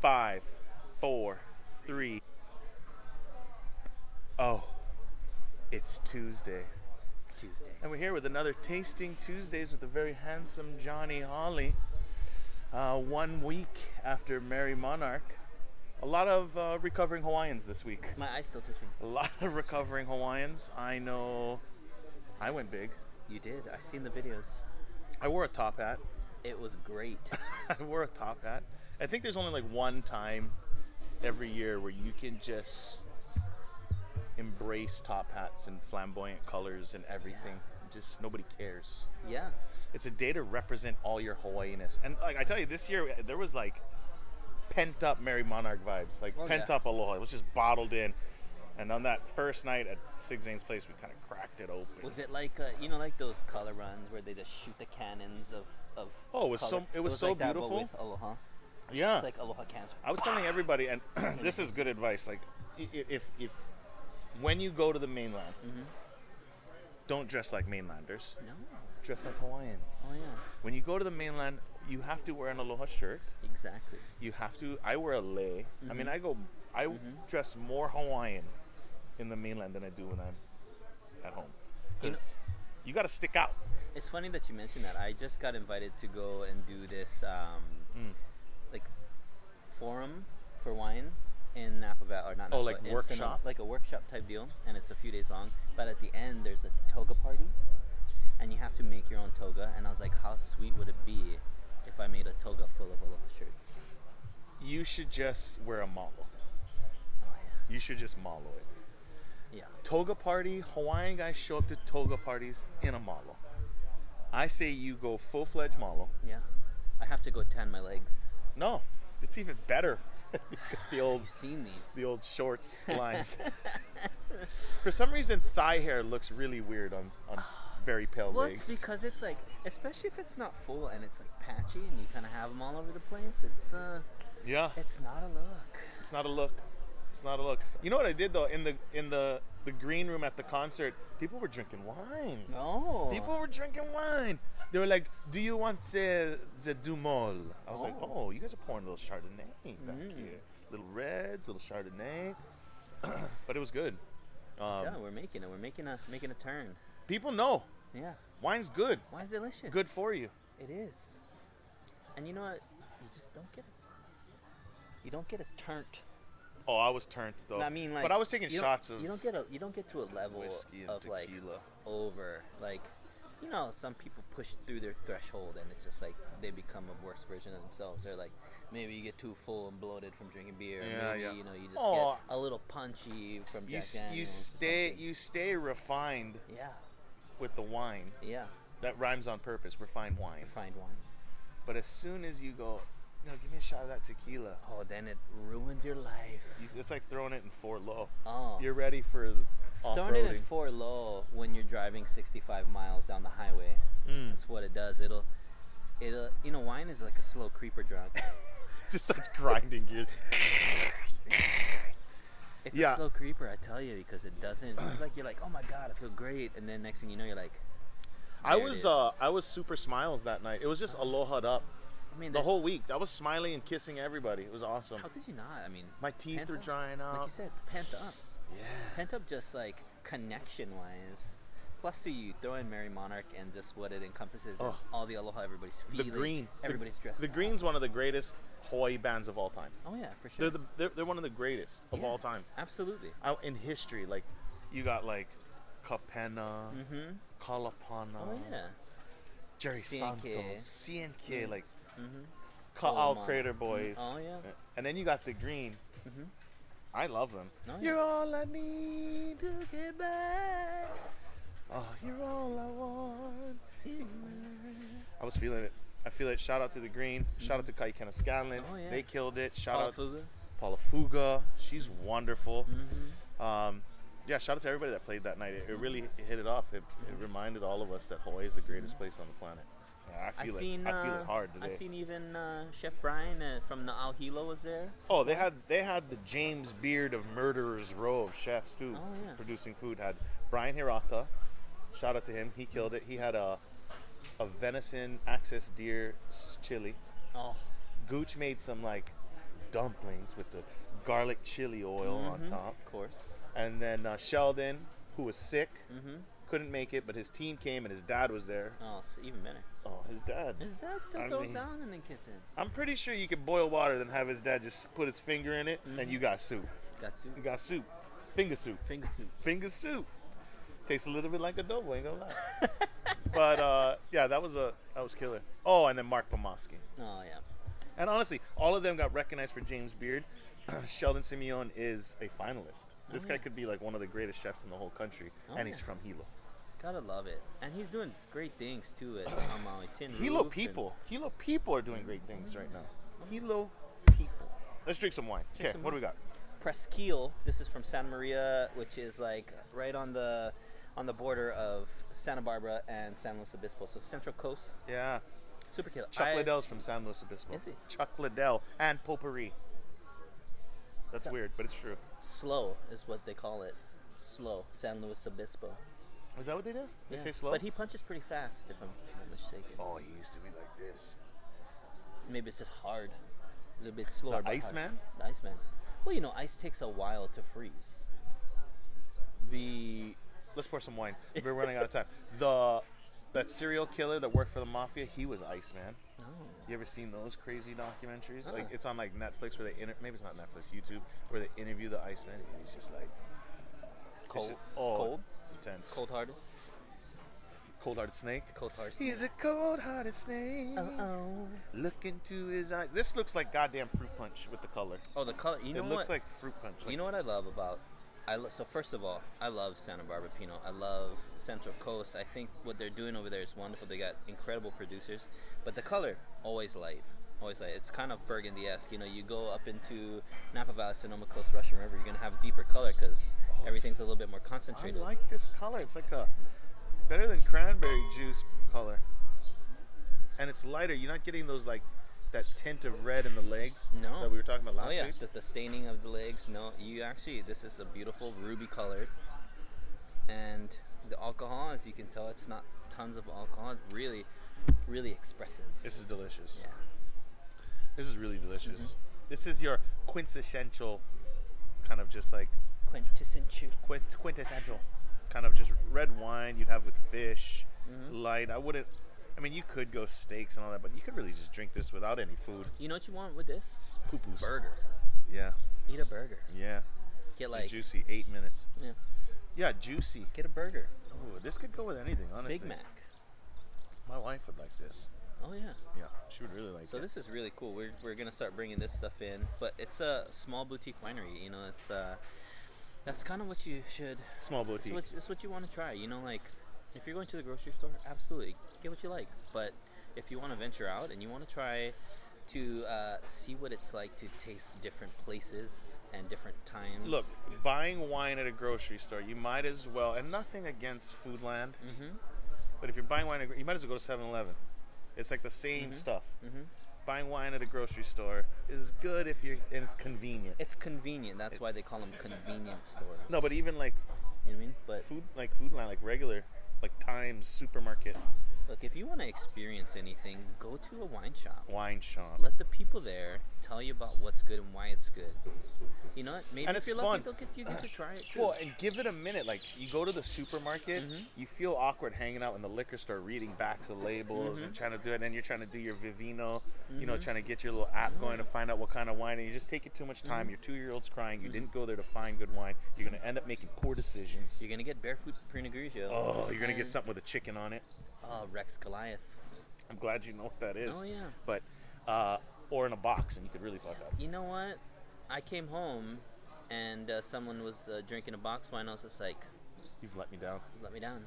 5, 4, 3. Oh, it's Tuesday. And we're here with another Tasting Tuesdays with the very handsome Johnny Hawley. 1 week after Merry Monarch. A lot of recovering Hawaiians this week. My eye's still twitching. A lot of recovering Hawaiians. I know I went big. You did. I seen the videos. I wore a top hat. It was great. I wore a top hat. I think there's only like one time every year where you can just embrace top hats and flamboyant colors and everything. Just nobody cares. Yeah. It's a day to represent all your Hawaiianness. And like I tell you, this year there was like pent up Merry Monarch vibes, like pent up aloha. It was just bottled in. And on that first night at Sig Zane's place, we kind of cracked it open. Was it like like those color runs where they just shoot the cannons of Oh, it was color? it was so like that, beautiful. but with aloha. Yeah. It's like aloha cans. I was telling everybody, and this is good advice. Like, if when you go to the mainland, don't dress like mainlanders. No. Dress like Hawaiians. Oh yeah. When you go to the mainland, you have to wear an aloha shirt. Exactly. You have to. I wear a lei. I mean, I dress more Hawaiian in the mainland than I do when I'm at home. Because you got to stick out. It's funny that you mentioned that. I just got invited to go and do this like forum for wine in Napa Valley, or not Napa, like in workshop? Sonoma, like a workshop type deal, and it's a few days long. But at the end, there's a toga party, and you have to make your own toga. And I was like, how sweet would it be if I made a toga full of aloha shirts? You should just wear a malo. Oh yeah. You should just malo it. Yeah. Toga party, Hawaiian guys show up to toga parties in a malo. I say you go full-fledged malo. Yeah. I have to go tan my legs. No, it's even better. It's got the old, You've seen these. the old shorts lined. For some reason, thigh hair looks really weird on very pale Well, legs. it's because it's like, especially if it's not full and it's like patchy and you kind of have them all over the place. It's Yeah, it's not a look. it's not a look. It's not a look. You know what I did though? In the green room at the concert, people were drinking wine. No. People were drinking wine. They were like, "Do you want the Dumol?" I was like, "Oh, you guys are pouring a little Chardonnay back here. Little reds, little Chardonnay." But it was good. Yeah, we're making it. We're making a turn. People know Yeah. wine's good. Wine's delicious. Good for you. It is. And you know what? You just don't get as turned. Oh, I was turned though. No, I mean, like, but I was taking shots of you don't get to a level whiskey and of tequila. like over, like, some people push through their threshold and it's just like they become a worse version of themselves. They're like, maybe you get too full and bloated from drinking beer. Yeah, maybe yeah. you just get a little punchy from Jack Daniels. You stay refined Yeah. with the wine. Yeah. That rhymes on purpose. Refined wine. Refined wine. But as soon as you go, give me a shot of that tequila. Oh, then it ruins your life. It's like throwing it in 4 low. Oh. You're ready for Throwing it off-roading. in 4 low when you're driving 65 miles down the highway. That's what it does. It'll wine is like a slow creeper drunk. Just starts grinding gears. It's a slow creeper, I tell you, because it doesn't. You're like, oh my god, I feel great, and then next thing you know, you're like. I was super smiles that night. It was just alohaed up. I mean, The whole week, I was smiling and kissing everybody. It was awesome. How could you not? I mean, My teeth were drying out. like you said, pent up. Yeah. Pent up, just like connection-wise. Plus, you throw in Merry Monarch and just what it encompasses, and all the aloha everybody's feeling. The green. Everybody's dressed. The up. Green's one of the greatest Hawaii bands of all time. Oh yeah, for sure. They're one of the greatest of all time. Absolutely. Out in history, like you got like Kapena, Kalapana, Oh yeah. Jerry CNK. Santos, CNK, like Oh, Ka'au my. Crater Boys. Oh yeah. And then you got the Green. I love them. Oh, yeah. You're all I need. To get back. Oh, you're all I want. I was feeling it. I feel it. Shout out to the Green. Shout out to Kaikena Scanlon. Oh, yeah. They killed it. Shout Paula out Fuga. Paula Fuga. She's wonderful. Yeah, shout out to everybody that played that night. It really hit it off. It reminded all of us that Hawaii is the greatest place on the planet. Yeah, I feel it hard today. I seen even Chef Brian from the Aohilo was there. Oh, they had the James Beard of Murderers Row of chefs too, Oh, yeah. producing food. Had Brian Hirata. Shout out to him. He killed it. He had a venison axis deer chili. Oh, Gooch made some like dumplings with the garlic chili oil on top. Of course. And then Sheldon, who was sick, Mm-hmm. couldn't make it, but his team came and his dad was there. Oh, it's even better. Oh, his dad. His dad still I goes mean- down in the kitchen. I'm pretty sure you could boil water, then have his dad just put his finger in it, and you got soup. Got soup. You got soup. Finger soup. Finger soup. Finger soup. Tastes a little bit like adobo, ain't gonna lie. But yeah, that was killer. Oh, and then Mark Pomoski. Oh yeah. And honestly, all of them got recognized for James Beard. Sheldon Simeone is a finalist. This guy yeah. could be like one of the greatest chefs in the whole country, Oh, and he's yeah. from Hilo. Gotta love it. And he's doing great things too at Maui. Tin Hilo Roof people. Hilo people are doing great things right now. Hilo people. Let's drink some wine. Drink Okay, some what do we wine. got? Presqu'ile. This is from Santa Maria, which is like right on the border of Santa Barbara and San Luis Obispo. So Central Coast. Yeah. Super killer. Chuck Liddell's from San Luis Obispo. Is he? Chuck Liddell and Potpourri. That's So- weird, but it's true. Slow is what they call it. Slow. San Luis Obispo. Is that what they do? They Yeah. say slow? But he punches pretty fast, if I'm not mistaken. Oh, he used to be like this. Maybe it's just hard. A little bit slower. The but hard. Iceman? The Iceman. Well, you know, ice takes a while to freeze. Let's pour some wine. We're running out of time. That serial killer that worked for the mafia, he was Iceman. Oh. You ever seen those crazy documentaries? Uh-uh. Like it's on like Netflix where maybe it's not Netflix, YouTube, where they interview the Iceman. And he's just like Cold. It's It's cold. It's intense. Cold-hearted. Cold-hearted snake. Cold-hearted. He's a cold-hearted snake. Oh. Look into his eyes. This looks like goddamn fruit punch with the color. Oh, the color. You know It what? looks like fruit punch. You know what I love about? So first of all, I love Santa Barbara Pinot. I love Central Coast. I think what they're doing over there is wonderful. They got incredible producers, but the color always light, always light. It's kind of burgundy-esque. You know, you go up into Napa Valley, Sonoma Coast, Russian River, you're gonna have deeper color because everything's a little bit more I concentrated. like this color. It's like a better than cranberry juice color, and it's lighter. You're not getting those like that tint of red in the legs No. that we were talking about last Oh yeah, week. the staining of the legs. No, you actually, this is a beautiful ruby colored, and the alcohol, as you can tell, it's not tons of alcohol. It's really, really expressive. This is delicious. Yeah. This is really delicious. Mhm. This is your quintessential kind of just like Quintessential. quintessential kind of just red wine you'd have with fish, Mhm. light. I mean, you could go steaks and all that, but you could really just drink this without any food. You know what you want with this? Poo-poos. Burger. Yeah, Eat a burger. yeah. Get And like, juicy, 8 minutes. yeah, Yeah, juicy. get a burger. Oh, this could go with anything, honestly. Big Mac. My wife would like this. Oh yeah. Yeah, she would really like So it. this is really cool. We're gonna start bringing this stuff in, but it's a small boutique winery. You know, it's that's kind of what you should. Small boutique. It's what you want to try. You know, like if you're going to the grocery store, absolutely get what you like. But if you want to venture out and you want to try to see what it's like to taste different places and different times. Look, buying wine at a grocery store, you might as well, and nothing against Foodland, Mm-hmm. but if you're buying wine, you might as well go to 7-Eleven. It's like the same stuff. Mm-hmm. Buying wine at a grocery store is good and it's convenient. It's convenient. That's why they call them convenience stores. No, but even like You know what I mean? But Foodland, like regular, like Times supermarket look, if you want to experience anything, go to a wine shop. wine shop. Let the people there tell you about what's good and why it's good. You know what? Maybe And if it's you're fun. lucky, you get to try it too. Well, and give it a minute. Like you go to the supermarket, Mhm. you feel awkward hanging out in the liquor store, reading backs of labels and trying to do it. And then you're trying to do your Vivino, you know, trying to get your little app going to find out what kind of wine. And you just take it too much time. Your 2-year-old's crying. You didn't go there to find good wine. You're gonna end up making poor decisions. You're gonna get barefoot Pinot Grigio. Oh, you're gonna get And- something with a chicken on it. Oh, Rex Goliath. I'm glad you know what that is. Oh yeah. But or in a box, and you could really fuck up. You know what? I came home and someone was drinking a box wine. I was just like, You've let me down. let me down.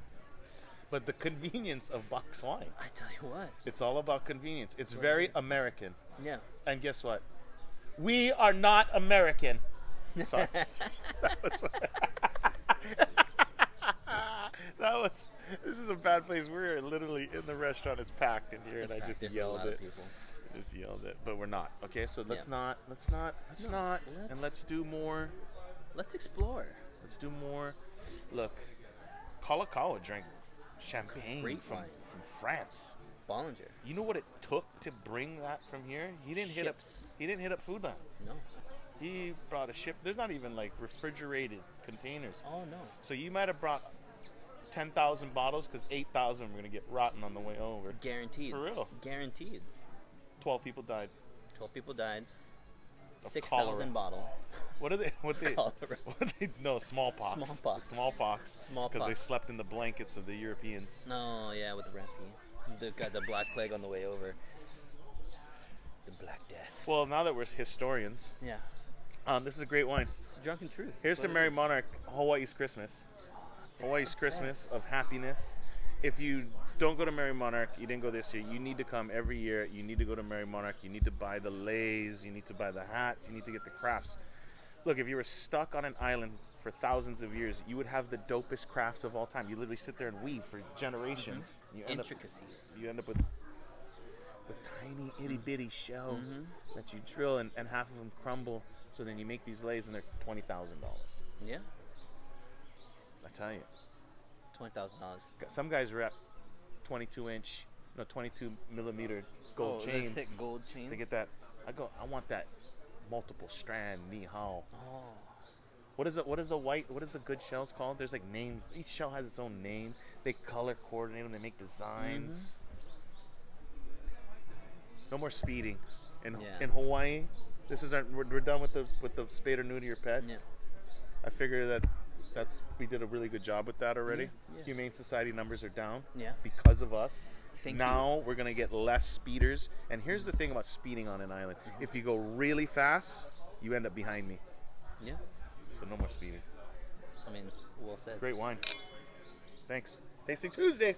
But the convenience of box wine. I tell you what. It's all about convenience. It's What very it is. American. Yeah. And guess what? We are not American. Sorry. That was this is a bad place. We're literally in the restaurant. It's packed in here, It's and I packed. just There's a yelled lot of it. people. Just yelled it. But we're not. Okay, so let's Yeah. not. No, And let's do more. Let's explore. Let's do more. Look, Kalakaua drank champagne Great from wine. France. Bollinger. You know what it took to bring that from here? He didn't hit up. Ships. He didn't hit up Food Line. No. He brought a ship. There's not even like refrigerated containers. Oh no. So you might have brought 10,000 bottles because 8,000 were gonna get rotten on the way over. Guaranteed. For real. Guaranteed. 12 people died. 12 people died. Of 6,000 cholera. bottle. What are they? Cholera. No, smallpox. Smallpox. Smallpox. Smallpox. Because they slept in the blankets of the Europeans. No, yeah, with the recipe. They got the Black Plague on the way over. The Black Death. Well, now that we're historians, Yeah. this is a great wine. It's drunken truth. Here's That's to what it Merry is. Monarch, Hawaii's Christmas. Hawaii's the Christmas best. of happiness. If you don't go to Merry Monarch, you didn't go this year, you need to come every year. You need to go to Merry Monarch. You need to buy the leis. You need to buy the hats. You need to get the crafts. Look, if you were stuck on an island for thousands of years, you would have the dopest crafts of all time. You literally sit there and weave for generations. You end up, Intricacies. you end up with tiny itty bitty shells that you drill, and half of them crumble. So then you make these leis, and they're $20,000. Yeah. I tell you. $20,000. Some guys wrap 22 millimeter gold Oh, the chains. thick gold chains. They get that. I want that multiple strand ni hao. Oh. What is the white? What is the good shells called? There's like names. Each shell has its own name. They color coordinate them. They make designs. No more speeding. In Hawaii, this is we're done with the spade or neuter your pets. Yeah. I figure we did a really good job with that already. Yeah. Humane Society numbers are down. Yeah. Because of us. Thank Now we're gonna get less speeders. And here's the thing about speeding on an island: if you go really fast, you end up behind me. Yeah. So no more speeding. I mean, well said. Great wine. Thanks. Tasting Tuesdays.